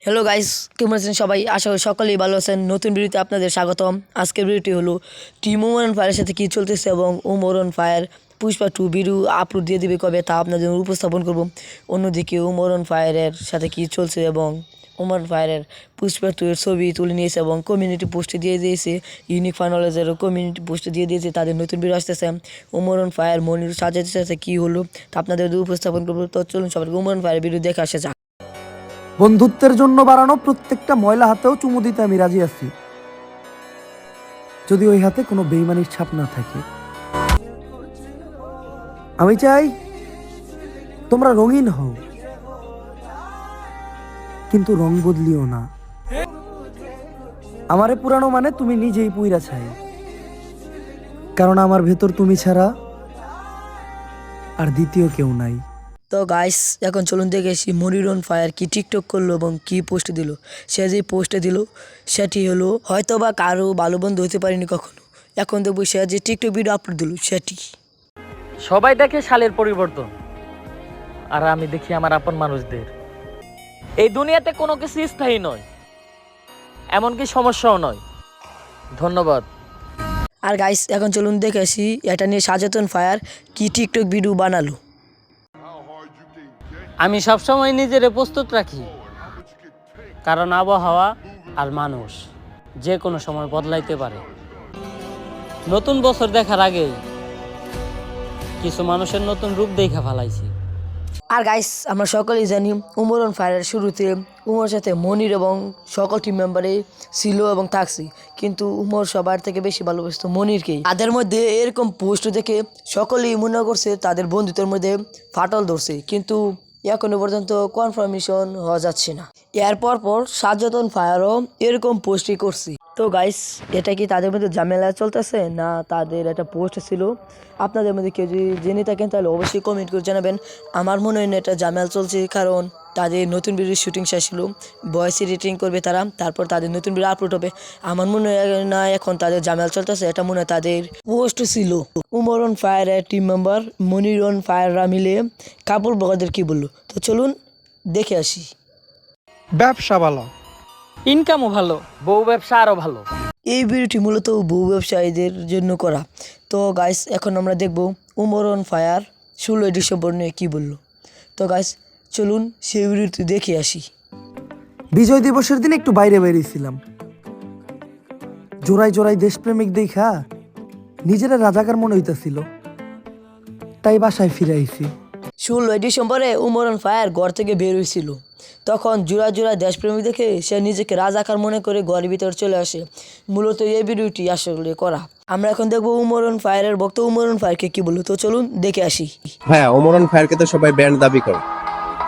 Hello guys, কেমন আছেন সবাই? আশা করি সকলেই ভালো আছেন। নতুন ভিডিওতে আপনাদের স্বাগতম। আজকের ভিডিওটি হলো টিম ওমর অন ফায়ারের সাথে কী চলতেছে এবং Omar on fire Pushpa 2 video upload দিয়ে দিবে কবে তা আপনাদের উপস্থাপন করব। অন্যদিকে ওমর অন ফায়ারের সাথে কী চলছে এবং ওমর অন ফায়ারের পুষ্পা 2 এর ছবি তুলে নিয়েছে এবং কমিউনিটি পোস্টে দিয়ে দিয়েছে। ইউনিক ফাইনালেজেরও কমিউনিটি পোস্টে দিয়ে দিয়েছে তাদের নতুন ভিডিও আসতেছে। ওমর অন ফায়ার মনির সাজাতে সাথে কী হলো তা আপনাদের উপস্থাপন করবো। তো চলুন সবাইকে ওমর অন ফায়ার ভিডিও দেখে আসা যাক। বন্ধুত্বের জন্য বাড়ানো প্রত্যেকটা ময়লা হাতেও চুমু দিতে আমি রাজি আছি, যদি ওই হাতে কোনো বেইমানির ছাপ না থাকে। আমি চাই তোমরা রঙিন হও, কিন্তু রং বদলিও না। আমারে পুরানো মানে তুমি নিজেই পুইরা ছাই, কারণ আমার ভেতর তুমি ছাড়া আর দ্বিতীয় কেউ নাই। তো গাইস, এখন চলুন দেখে এসি মনির অন ফায়ার কি টিকটক করলো এবং কি পোস্ট দিল। সে যে পোস্টে দিল সেটি হলো হয়তো বা কারো ভালো বন্ধু হতে পারেনি কখনো। এখন দেখবো সে যে টিকটক ভিডিও আপলোড দিল সেটি। সবাই দেখে সালের পরিবর্তন, আর আমি দেখি আমার আপন মানুষদের। এই দুনিয়াতে কোনো কিছু স্থায়ী নয়, এমনকি সমস্যাও নয়। ধন্যবাদ। আর গাইস, এখন চলুন দেখে আসি এটা নিয়ে সাজেতন ফায়ার কি টিকটক ভিডিও বানালো। আমি সবসময় নিজেরে প্রস্তুত রাখি, কারণ আবহাওয়া আর মানুষ যে কোনো সময় বদলাইতে পারে। নতুন বছর দেখার আগেই কিছু মানুষের নতুন রূপ দেখা ফেলাইছি। আর গাইস, আমরা সকলেই জানি ওমর অন ফায়ারের শুরুতে উমর সাথে মনির এবং সকল টিম মেম্বারে ছিল এবং থাকছি, কিন্তু উমর সবার থেকে বেশি ভালোবাসতো মনিরকেই। তাদের মধ্যে এরকম পোস্ট দেখে সকলেই মনে করছে তাদের বন্ধুত্বের মধ্যে ফাটল ধরছে, কিন্তু এখনো পর্যন্ত কনফার্মেশন হওয়া যাচ্ছে না। এরপর সাজ্জাদন ফায়ারও এরকম পোস্টই করছে। তো গাইস, এটা কি তাদের মধ্যে ঝামেলা চলতেছে না তাদের একটা পোস্ট ছিল? আপনাদের মধ্যে কেউ যদি জেনে থাকেন তাহলে অবশ্যই কমেন্ট করে জানাবেন। আমার মনে হয় না এটা ঝামেলা চলছে, কারণ তাদের নতুন ভিডিও শুটিং শেষ ছিল, ভয়েস এডিটিং করবে তারা, তারপর তাদের নতুন ভিডিও আপলোড হবে। আমার মনে হয় না এখন তাদের ঝামেলা চলতেছে, এটা মনে হয় তাদের পোস্ট ছিল। উমর অন ফায়ারের টিম মেম্বার মনির অন ফায়াররা মিলে কাপড় ব্লগারদের কি বললো, তো চলুন দেখে আসি। ব্যবসা ভালো, ইনকামও ভালো, বউ ব্যবসা আরও ভালো। এই ভিডিওটি মূলত বহু ব্যবসায়ীদের জন্য করা। তো গাইস, এখন আমরা দেখব উমর অন ফায়ার 16 ডিসেম্বর নিয়ে কী বলল। তো গাইস, চলুন সেই ভিডিওটি দেখে আসি। বিজয় দিবসের দিন একটু বাইরে বেরিয়েছিলাম, জোড়ায় জোড়ায় দেশপ্রেমিক দেখা নিজেরা রাজাকার মনে হইতাছিল, তাই বাসায় ফিরে আইছি। 16 ডিসেম্বরে উমর অন ফায়ার ঘর থেকে বের হয়েছিল, তখন জোড়া জোড়া দেশপ্রেমিক দেখে সে নিজেকে রাজাকার মনে করে ঘরের ভিতর চলে আসে। মূলত এই ভিডিওটি আসলে করা। আমরা এখন দেখবো উমর অন ফায়ারের বক্তব্য উমর অন ফায়ারকে কি বললো, তো চলুন দেখে আসি। হ্যাঁ, ওমর অন ফায়ারকে তো সবাই ব্যান্ড দাবি করে,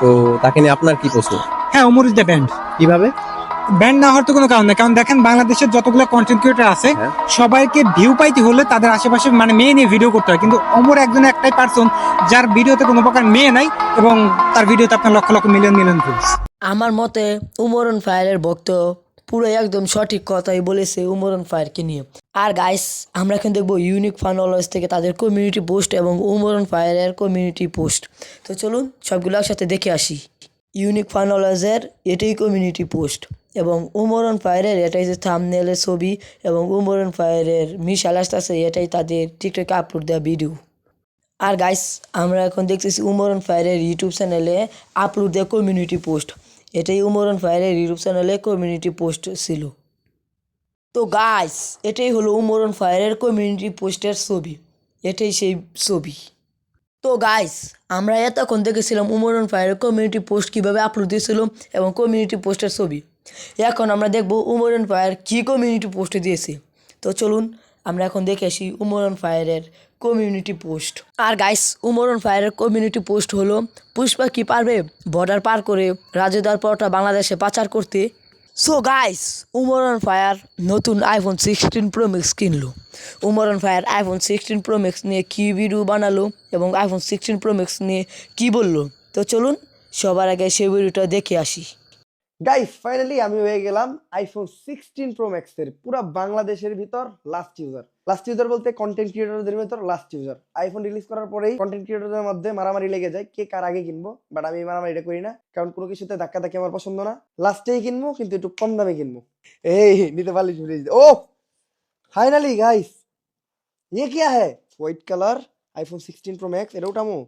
তো তাকে নিয়ে আপনার কি প্রশ্ন? হ্যাঁ ওমর ইজ দ্য ব্যান্ড। কিভাবে ব্যান্ড না হওয়ার তো কোনো কারণ নেই, কারণ দেখেন বাংলাদেশের যতগুলো কন্টেন্ট ক্রিয়েটর আছে হ্যাঁ। সবাইকে ভিউ পাইতে হলে তাদের আশেপাশে মানে মেয়ে নিয়ে ভিডিও করতে হয়, কিন্তু ওমর একজন একটাই পার্সন যার ভিডিওতে কোনো প্রকার মেয়ে নাই এবং তার ভিডিওতে আপনার lakh lakh million million views. আমার মতে উমর অন ফায়ারের বক্তব্য পুরো একদম সঠিক কথাই বলেছে উমর অন ফায়ারকে নিয়ে। আর গাইস, আমরা এখন দেখবো ইউনিক ফান অলওয়েজ থেকে তাদের কমিউনিটি পোস্ট এবং উমর অন ফায়ারের কমিউনিটি পোস্ট। তো চলুন সবগুলো একসাথে দেখে আসি। ইউনিক ফান অলওয়েজের এটাই কমিউনিটি পোস্ট এবং উমর অন ফায়ারের এটাই যে থাম্বনেলের ছবি এবং উমর অন ফায়ারের মিশাল আসতেছে এটাই তাদের টিকটকে আপলোড দেওয়া ভিডিও। আর গাইস, আমরা এখন দেখতেছি উমর অন ফায়ারের ইউটিউব চ্যানেলে আপলোড দেওয়া কমিউনিটি পোস্ট। এটাই উমর অন ফায়ারের ইউটিউব চ্যানেলে কমিউনিটি পোস্ট ছিল। তো গাইস, এটাই হলো উমর অন ফায়ারের কমিউনিটি পোস্টের ছবি, এটাই সেই ছবি। তো গাইস, আমরা এতক্ষণ দেখেছিলাম উমর অন ফায়ারের কমিউনিটি পোস্ট কীভাবে আপলোড দিয়েছিল এবং কমিউনিটি পোস্টের ছবি। এখন আমরা দেখব উমর অন ফায়ার কী কমিউনিটি পোস্ট দিয়েছে। তো চলুন আমরা এখন দেখে আসি উমর অন ফায়ারের কমিউনিটি পোস্ট। আর গাইস, উমর অন ফায়ারের কমিউনিটি পোস্ট হলো পুষ্পা কি পারবে বর্ডার পার করে রাজুদার পরটা বাংলাদেশে পাচার করতে। So guys, Umar on fire নতুন আইফোন 16 প্রো ম্যাক্স কিনলো। Umar on fire iPhone 16 pro max নিয়ে কী ভিডিও বানালো এবং আইফোন 16 প্রো ম্যাক্স নিয়ে কী বললো, তো চলুন সবার আগে সেই ভিডিওটা দেখে আসি। গাইস, ফাইনালি আমি হয়ে গেলাম আইফোন 16 প্রো ম্যাক্সের পুরা বাংলাদেশের ভিতর লাস্ট ইউজার। লাস্ট ইউজার বলতে কন্টেন্ট ক্রিয়েটরদের ভিতর লাস্ট ইউজার। আইফোন রিলিজ করার পরেই কন্টেন্ট ক্রিয়েটরদের মধ্যে মারামারি লেগে যায় কে কার আগে কিনবো, বাট আমি মারামারি এটা করি না, কারণ কোনো কিছুতে ধাক্কা ধাক্কি আমার পছন্দ না। লাস্টেই কিনবো, কিন্তু একটু কম দামে কিনবো। এই নিতে পারলি ও ফাইনালি গাইস, ये क्या है? White colour iPhone 16 pro max, এটা উঠামো।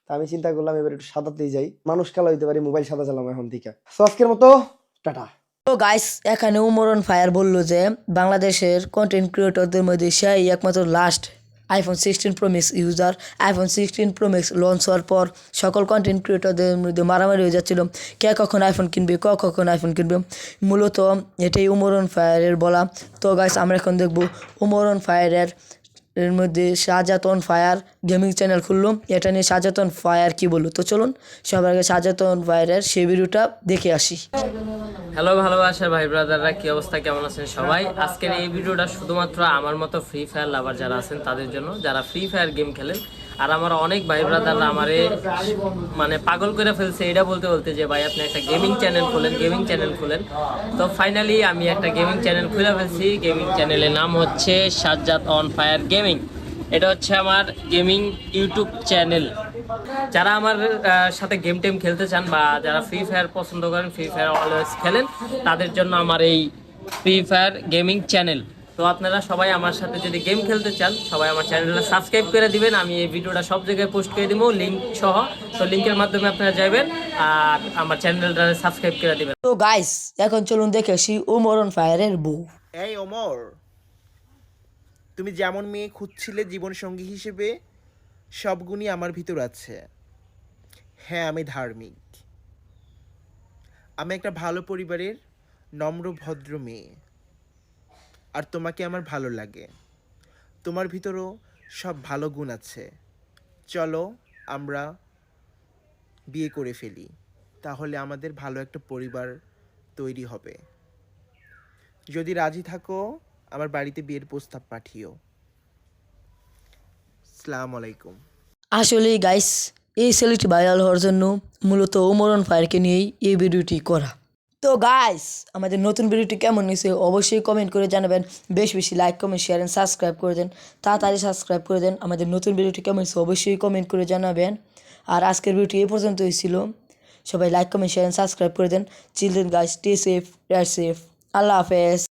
তা আমি চিন্তা করলাম এবার একটু সাদাতেই যাই, মানুষ কালো হইতে পারি, মোবাইল সাদা চালাম এখন থেকে। সো আজকের মতো টাটা। তো গাইস, এখানে উমরন ফায়ার বললো যে বাংলাদেশের কন্টেন্ট ক্রিয়েটরদের মধ্যে সেই একমাত্র last iPhone 16 pro max user. IPhone 16 pro max launch হওয়ার পর সকল কন্টেন্ট ক্রিয়েটরদের মধ্যে মারামারি হয়ে যাচ্ছিল, কে কখন আইফোন কিনবে, কখন আইফোন কিনবে। মূলত এটাই উমরন ফায়ারের বলা। তো গাইস, আমরা এখন দেখবো উমরন ফায়ারের এর মধ্যে শাহজাতন ফায়ার গেমিং চ্যানেল খুললো, এটা নিয়ে শাহজাতন ফায়ার কি বললো। তো চলুন সবার আগে শাহজাতন ফায়ারের সেই ভিডিওটা দেখে আসি। হ্যালো ভালোবাসার ভাই ব্রাদাররা, কি অবস্থা, কেমন আছেন সবাই? আজকের এই ভিডিওটা শুধুমাত্র আমার মতো ফ্রি ফায়ার লাভার যারা আছেন তাদের জন্য, যারা ফ্রি ফায়ার গেম খেলেন। আর আমার অনেক ভাই ব্রাদাররা আমারে মানে পাগল করে ফেলছে এটা বলতে বলতে যে ভাই আপনি একটা গেমিং চ্যানেল খুলেন। তো ফাইনালি আমি একটা গেমিং চ্যানেল খুলে ফেলছি। গেমিং চ্যানেলের নাম হচ্ছে সাজ্জাদ অন ফায়ার গেমিং। এটা হচ্ছে আমার গেমিং ইউটিউব চ্যানেল। যারা আমার সাথে গেম টেম খেলতে চান বা যারা ফ্রি ফায়ার পছন্দ করেন, ফ্রি ফায়ার অলওয়েজ খেলেন, তাদের জন্য আমার এই ফ্রি ফায়ার গেমিং চ্যানেল। তো আপনারা সবাই আমার সাথে যদি গেম খেলতে চান, সবাই আমার চ্যানেলটা সাবস্ক্রাইব করে দিবেন। আমি এই ভিডিওটা সব জায়গায় পোস্ট করে দিব লিঙ্ক সহ। তো লিঙ্কের মাধ্যমে আপনারা যাবেন আর আমার চ্যানেলটা সাবস্ক্রাইব করে দিবেন। তো গাইস, এখন চলুন দেখে আসি উমরন ফায়ারের বউ। এই ওমর, তুমি যেমন মেয়ে খুঁজছিলে জীবনসঙ্গী হিসেবে, সব গুণই আমার ভিতর আছে। হ্যাঁ, আমি ধার্মিক, আমি একটা ভালো পরিবারের নম্র ভদ্র মেয়ে, আর তোমাকে আমার ভালো লাগে। তোমার ভিতরও সব ভালো গুণ আছে। চলো আমরা বিয়ে করে ফেলি, তাহলে আমাদের ভালো একটা পরিবার তৈরি হবে। যদি রাজি থাকো আমার বাড়িতে বিয়ের প্রস্তাব পাঠিও। আসসালামু আলাইকুম। আসলে গাইস, এই সেলিটি ভাইরাল হওয়ার জন্য মূলত উমরন ফায়ারকে নিয়েই এই ভিডিওটি করা। তো গাইস, আমাদের নতুন ভিডিওটি কেমন হয়েছে অবশ্যই কমেন্ট করে জানাবেন। বেশি বেশি like, comment, share and subscribe করে দেন। তাড়াতাড়ি সাবস্ক্রাইব করে দেন। আমাদের নতুন ভিডিওটি কেমন হয়েছে অবশ্যই কমেন্ট করে জানাবেন। আর আজকের ভিডিওটি এই পর্যন্তই ছিল। সবাই like, comment, share and subscribe করে দেন। Children guys, stay safe, right safe. আল্লাহ হাফেজ।